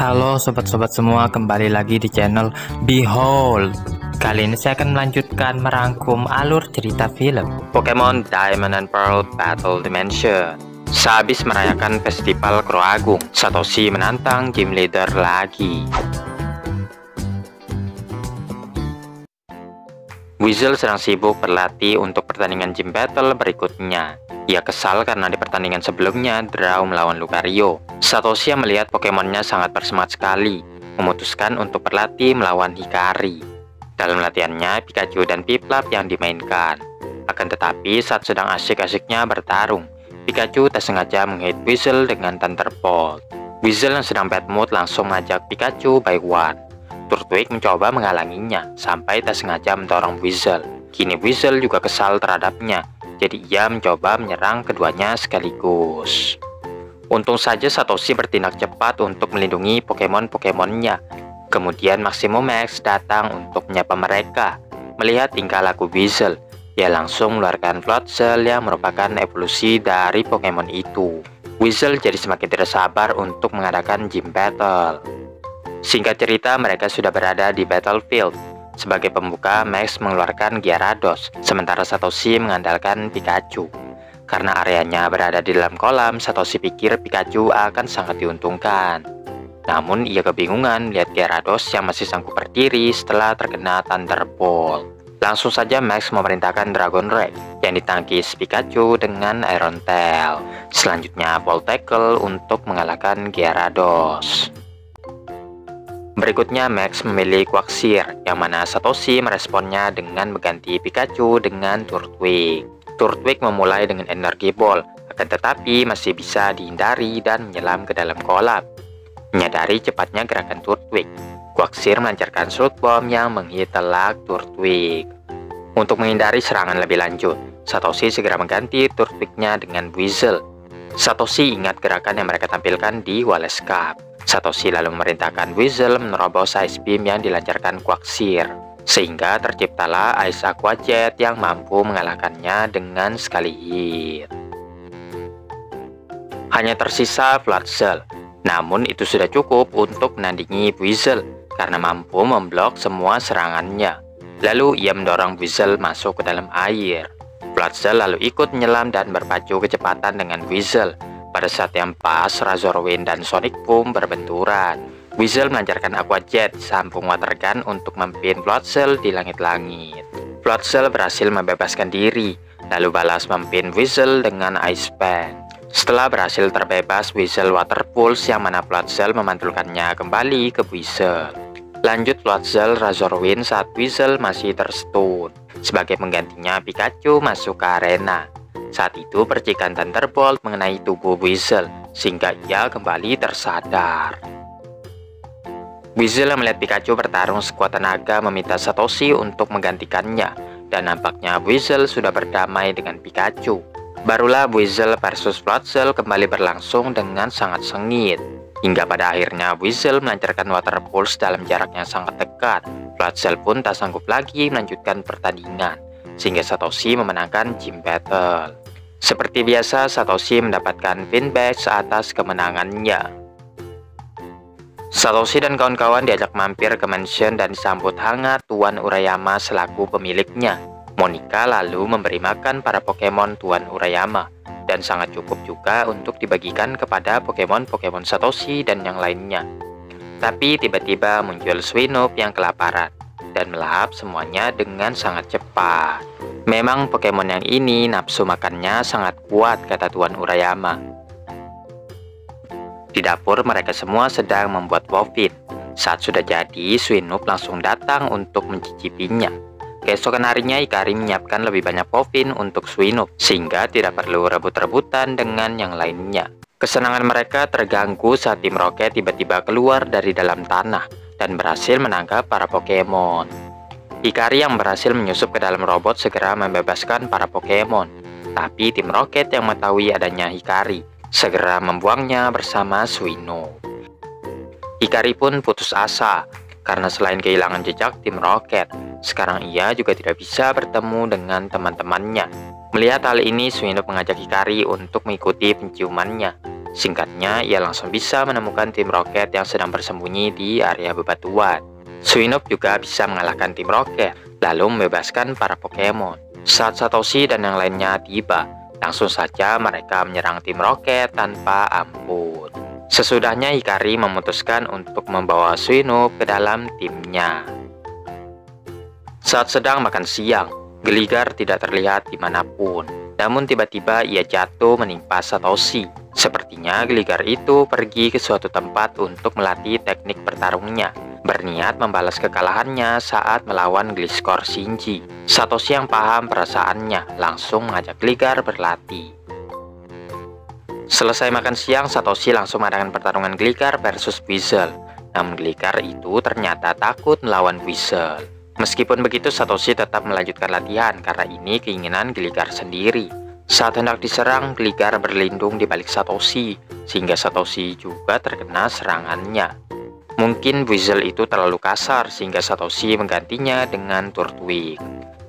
Halo sobat-sobat semua, kembali lagi di channel Behold. Kali ini saya akan melanjutkan merangkum alur cerita film Pokemon Diamond and Pearl Battle Dimension. Sehabis merayakan festival Kro Agung, Satoshi menantang gym leader lagi. Weasel sedang sibuk berlatih untuk pertandingan gym battle berikutnya. Ia kesal karena di pertandingan sebelumnya draw melawan Lucario. Satoshi yang melihat Pokemonnya sangat bersemangat sekali, memutuskan untuk berlatih melawan Hikari. Dalam latihannya, Pikachu dan Piplup yang dimainkan. Akan tetapi saat sedang asyik-asyiknya bertarung, Pikachu tak sengaja menghit Weasel dengan Thunderbolt. Weasel yang sedang bad mood langsung mengajak Pikachu by one. Turtwig mencoba menghalanginya, sampai tak sengaja mendorong Weasel. Kini Weasel juga kesal terhadapnya, jadi ia mencoba menyerang keduanya sekaligus. Untung saja Satoshi bertindak cepat untuk melindungi Pokemon-Pokemonnya. Kemudian Maximum Max datang untuk menyapa mereka. Melihat tingkah laku Weasel, ia langsung mengeluarkan Floatzel yang merupakan evolusi dari Pokemon itu. Weasel jadi semakin tidak sabar untuk mengadakan gym battle. Singkat cerita, mereka sudah berada di battlefield. Sebagai pembuka, Max mengeluarkan Gyarados, sementara Satoshi mengandalkan Pikachu. Karena areanya berada di dalam kolam, Satoshi pikir Pikachu akan sangat diuntungkan. Namun ia kebingungan melihat Gyarados yang masih sanggup berdiri setelah terkena Thunderbolt. Langsung saja Max memerintahkan Dragon Rage yang ditangkis Pikachu dengan Iron Tail. Selanjutnya Volt Tackle untuk mengalahkan Gyarados. Berikutnya Max memilih Quagsire, yang mana Satoshi meresponnya dengan mengganti Pikachu dengan Turtwig. Turtwig memulai dengan Energy Ball, akan tetapi masih bisa dihindari dan menyelam ke dalam kolam. Menyadari cepatnya gerakan Turtwig, Quagsire melancarkan Sludge Bomb yang menghit telak Turtwig. Untuk menghindari serangan lebih lanjut, Satoshi segera mengganti Turtwignya dengan Weasel. Satoshi ingat gerakan yang mereka tampilkan di Wallace Cup. Satoshi lalu memerintahkan Weasel menerobos Ice Beam yang dilancarkan Quagsire, sehingga terciptalah Ice Aqua Jet yang mampu mengalahkannya dengan sekali hit. Hanya tersisa Floatzel, namun itu sudah cukup untuk menandingi Weasel karena mampu memblok semua serangannya. Lalu ia mendorong Weasel masuk ke dalam air. Floatzel lalu ikut menyelam dan berpacu kecepatan dengan Weasel. Pada saat yang pas, Razor Wind dan Sonic Boom berbenturan. Weasel melancarkan Aqua Jet sambung Water Gun untuk mempin Floatzel di langit-langit. Floatzel berhasil membebaskan diri, lalu balas mempin Weasel dengan Ice Pen. Setelah berhasil terbebas, Weasel Water Pulse yang mana Floatzel memantulkannya kembali ke Weasel. Lanjut Floatzel Razor Wind saat Weasel masih terstun. Sebagai penggantinya, Pikachu masuk ke arena. Saat itu percikan Thunderbolt mengenai tubuh Weasel, sehingga ia kembali tersadar. Weasel yang melihat Pikachu bertarung sekuat tenaga meminta Satoshi untuk menggantikannya, dan nampaknya Weasel sudah berdamai dengan Pikachu. Barulah Weasel versus Floatzel kembali berlangsung dengan sangat sengit. Hingga pada akhirnya Weasel melancarkan Water Pulse dalam jarak yang sangat dekat. Floatzel pun tak sanggup lagi melanjutkan pertandingan, sehingga Satoshi memenangkan gym battle. Seperti biasa, Satoshi mendapatkan pin badge atas kemenangannya. Satoshi dan kawan-kawan diajak mampir ke mansion dan disambut hangat Tuan Urayama selaku pemiliknya. Monica lalu memberi makan para Pokemon Tuan Urayama, dan sangat cukup juga untuk dibagikan kepada Pokemon-Pokemon Satoshi dan yang lainnya. Tapi tiba-tiba muncul Swinub yang kelaparan dan melahap semuanya dengan sangat cepat. Memang Pokemon yang ini nafsu makannya sangat kuat, kata Tuan Urayama. Di dapur mereka semua sedang membuat Wofin. Saat sudah jadi, Swinub langsung datang untuk mencicipinya. Keesokan harinya Hikari menyiapkan lebih banyak Wofin untuk Swinub, sehingga tidak perlu rebut-rebutan dengan yang lainnya. Kesenangan mereka terganggu saat tim Rocket tiba-tiba keluar dari dalam tanah dan berhasil menangkap para Pokemon. Hikari yang berhasil menyusup ke dalam robot segera membebaskan para Pokemon. Tapi tim Rocket yang mengetahui adanya Hikari segera membuangnya bersama Swinub. Hikari pun putus asa karena selain kehilangan jejak tim Rocket, sekarang ia juga tidak bisa bertemu dengan teman-temannya. Melihat hal ini, Swinub mengajak Hikari untuk mengikuti penciumannya. Singkatnya, ia langsung bisa menemukan tim Rocket yang sedang bersembunyi di area bebatuan. Swinub juga bisa mengalahkan tim Rocket, lalu membebaskan para Pokemon. Saat Satoshi dan yang lainnya tiba, langsung saja mereka menyerang tim Rocket tanpa ampun. Sesudahnya Hikari memutuskan untuk membawa Swinub ke dalam timnya. Saat sedang makan siang, Gligar tidak terlihat dimanapun. Namun tiba-tiba ia jatuh menimpa Satoshi. Sepertinya Gligar itu pergi ke suatu tempat untuk melatih teknik bertarungnya, berniat membalas kekalahannya saat melawan Gliscor Shinji. Satoshi yang paham perasaannya langsung mengajak Gligar berlatih. Selesai makan siang, Satoshi langsung mengadakan pertarungan Gligar versus Weasel. Namun Gligar itu ternyata takut melawan Weasel. Meskipun begitu, Satoshi tetap melanjutkan latihan karena ini keinginan Gligar sendiri. Saat hendak diserang, Gligar berlindung di balik Satoshi, sehingga Satoshi juga terkena serangannya. Mungkin Weasel itu terlalu kasar sehingga Satoshi menggantinya dengan Turtwig.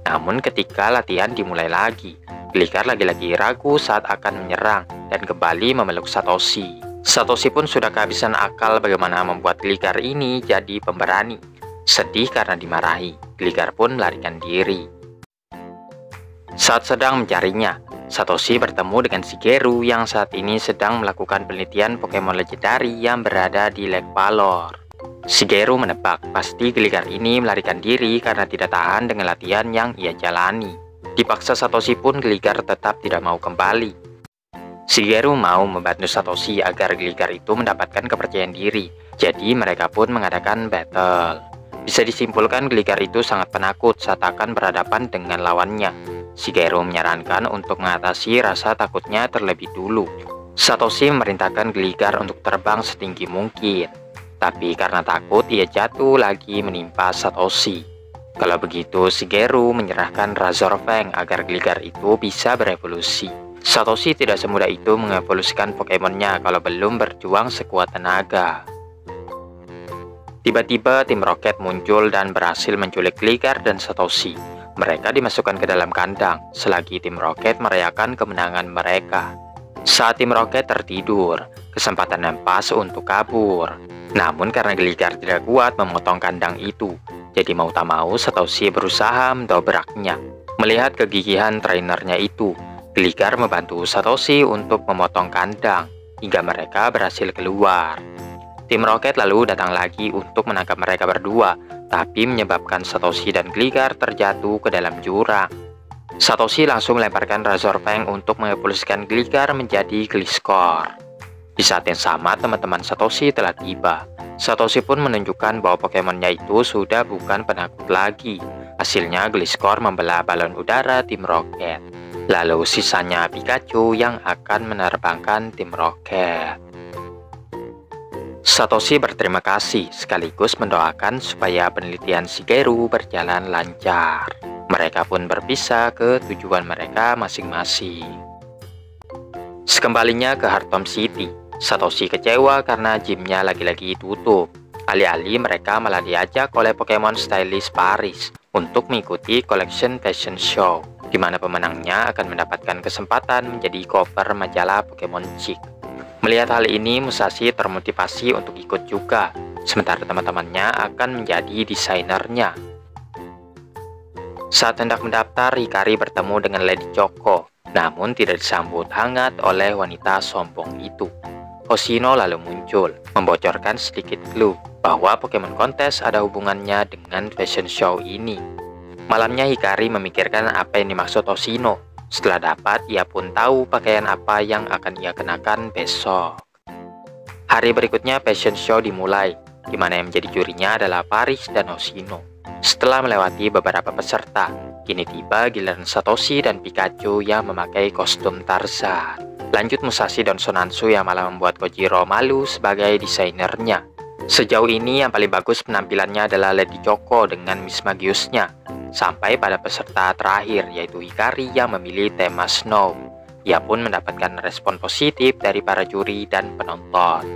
Namun ketika latihan dimulai lagi, Gligar lagi-lagi ragu saat akan menyerang dan kembali memeluk Satoshi. Satoshi pun sudah kehabisan akal bagaimana membuat Gligar ini jadi pemberani. Sedih karena dimarahi, Gligar pun melarikan diri. Saat sedang mencarinya, Satoshi bertemu dengan Shigeru yang saat ini sedang melakukan penelitian Pokemon legendari yang berada di Lake Valor. Shigeru menebak pasti Gligar ini melarikan diri karena tidak tahan dengan latihan yang ia jalani. Dipaksa Satoshi pun Gligar tetap tidak mau kembali. Shigeru mau membantu Satoshi agar Gligar itu mendapatkan kepercayaan diri, jadi mereka pun mengadakan battle. Bisa disimpulkan Gligar itu sangat penakut saat akan berhadapan dengan lawannya. Shigeru menyarankan untuk mengatasi rasa takutnya terlebih dulu. Satoshi memerintahkan Gligar untuk terbang setinggi mungkin. Tapi karena takut, ia jatuh lagi menimpa Satoshi. Kalau begitu, Shigeru menyerahkan Razor Fang agar Gligar itu bisa berevolusi. Satoshi tidak semudah itu mengevolusikan Pokemonnya kalau belum berjuang sekuat tenaga. Tiba-tiba tim Rocket muncul dan berhasil menculik Gligar dan Satoshi. Mereka dimasukkan ke dalam kandang, selagi tim Rocket merayakan kemenangan mereka. Saat tim Rocket tertidur, kesempatan yang pas untuk kabur. Namun karena Gligar tidak kuat memotong kandang itu, jadi mau tak mau Satoshi berusaha mendobraknya. Melihat kegigihan trainernya itu, Gligar membantu Satoshi untuk memotong kandang, hingga mereka berhasil keluar. Tim Rocket lalu datang lagi untuk menangkap mereka berdua, tapi menyebabkan Satoshi dan Gligar terjatuh ke dalam jurang. Satoshi langsung melemparkan Razor Fang untuk mengevolusikan Gligar menjadi Gliscor. Di saat yang sama, teman-teman Satoshi telah tiba. Satoshi pun menunjukkan bahwa Pokemonnya itu sudah bukan penakut lagi. Hasilnya Gliscor membelah balon udara tim Rocket. Lalu sisanya Pikachu yang akan menerbangkan tim Rocket. Satoshi berterima kasih sekaligus mendoakan supaya penelitian Shigeru berjalan lancar. Mereka pun berpisah ke tujuan mereka masing-masing. Sekembalinya ke Hearthome City, Satoshi kecewa karena gymnya lagi-lagi tutup. Alih-alih mereka malah diajak oleh Pokemon Stylist Paris untuk mengikuti Collection Fashion Show, di mana pemenangnya akan mendapatkan kesempatan menjadi cover majalah Pokemon Chic. Melihat hal ini, Musashi termotivasi untuk ikut juga, sementara teman-temannya akan menjadi desainernya. Saat hendak mendaftar, Hikari bertemu dengan Lady Choco, namun tidak disambut hangat oleh wanita sombong itu. Hoshino lalu muncul, membocorkan sedikit clue bahwa Pokemon Kontes ada hubungannya dengan fashion show ini. Malamnya Hikari memikirkan apa yang dimaksud Hoshino. Setelah dapat, ia pun tahu pakaian apa yang akan ia kenakan besok. Hari berikutnya fashion show dimulai, di mana yang menjadi jurinya adalah Paris dan Hoshino. Setelah melewati beberapa peserta, kini tiba giliran Satoshi dan Pikachu yang memakai kostum Tarzan. Lanjut Musashi dan Sonansu yang malah membuat Kojiro malu sebagai desainernya. Sejauh ini yang paling bagus penampilannya adalah Lady Choco dengan Miss Magiusnya. Sampai pada peserta terakhir yaitu Hikari yang memilih tema Snow. Ia pun mendapatkan respon positif dari para juri dan penonton.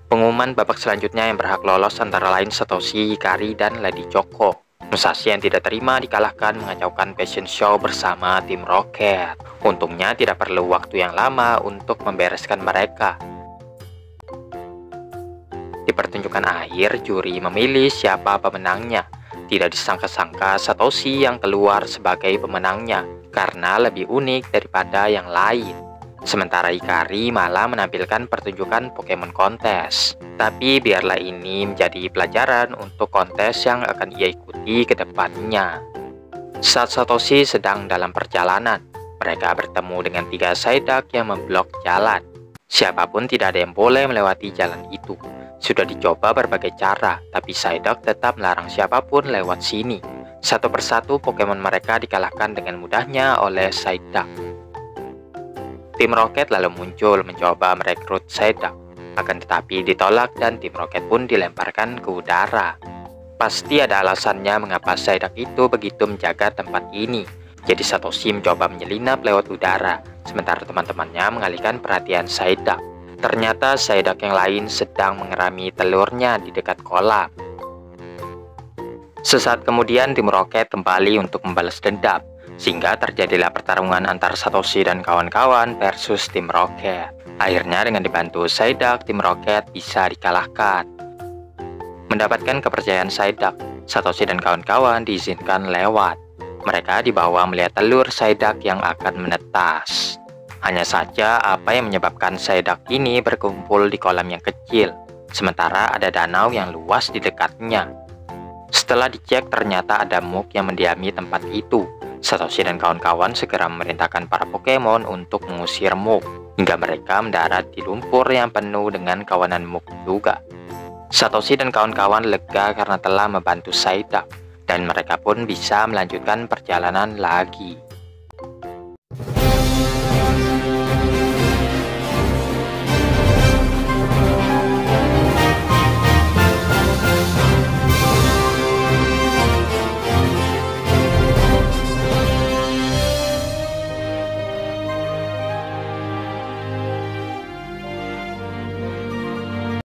Pengumuman babak selanjutnya yang berhak lolos antara lain Satoshi, Hikari, dan Lady Choco. Musashi yang tidak terima dikalahkan mengacaukan fashion show bersama tim Rocket. Untungnya tidak perlu waktu yang lama untuk membereskan mereka. Di pertunjukan akhir, juri memilih siapa pemenangnya. Tidak disangka-sangka Satoshi yang keluar sebagai pemenangnya karena lebih unik daripada yang lain. Sementara Hikari malah menampilkan pertunjukan Pokemon kontes. Tapi biarlah ini menjadi pelajaran untuk kontes yang akan ia ikuti ke depannya. Saat Satoshi sedang dalam perjalanan, mereka bertemu dengan 3 Psyduck yang memblok jalan. Siapapun tidak ada yang boleh melewati jalan itu. Sudah dicoba berbagai cara, tapi Psyduck tetap melarang siapapun lewat sini. Satu persatu Pokemon mereka dikalahkan dengan mudahnya oleh Psyduck. Tim Rocket lalu muncul mencoba merekrut Psyduck, akan tetapi ditolak dan tim Rocket pun dilemparkan ke udara. Pasti ada alasannya mengapa Psyduck itu begitu menjaga tempat ini. Jadi Satoshi mencoba menyelinap lewat udara, sementara teman-temannya mengalihkan perhatian Psyduck. Ternyata Psyduck yang lain sedang mengerami telurnya di dekat kolam. Sesaat kemudian tim Rocket kembali untuk membalas dendam, sehingga terjadilah pertarungan antara Satoshi dan kawan-kawan versus tim Rocket. Akhirnya dengan dibantu Psyduck, tim Rocket bisa dikalahkan. Mendapatkan kepercayaan Psyduck, Satoshi dan kawan-kawan diizinkan lewat. Mereka dibawa melihat telur Psyduck yang akan menetas. Hanya saja apa yang menyebabkan Psyduck ini berkumpul di kolam yang kecil, sementara ada danau yang luas di dekatnya. Setelah dicek ternyata ada Muk yang mendiami tempat itu. Satoshi dan kawan-kawan segera memerintahkan para Pokemon untuk mengusir Muk, hingga mereka mendarat di lumpur yang penuh dengan kawanan Muk juga. Satoshi dan kawan-kawan lega karena telah membantu Psyduck, dan mereka pun bisa melanjutkan perjalanan lagi.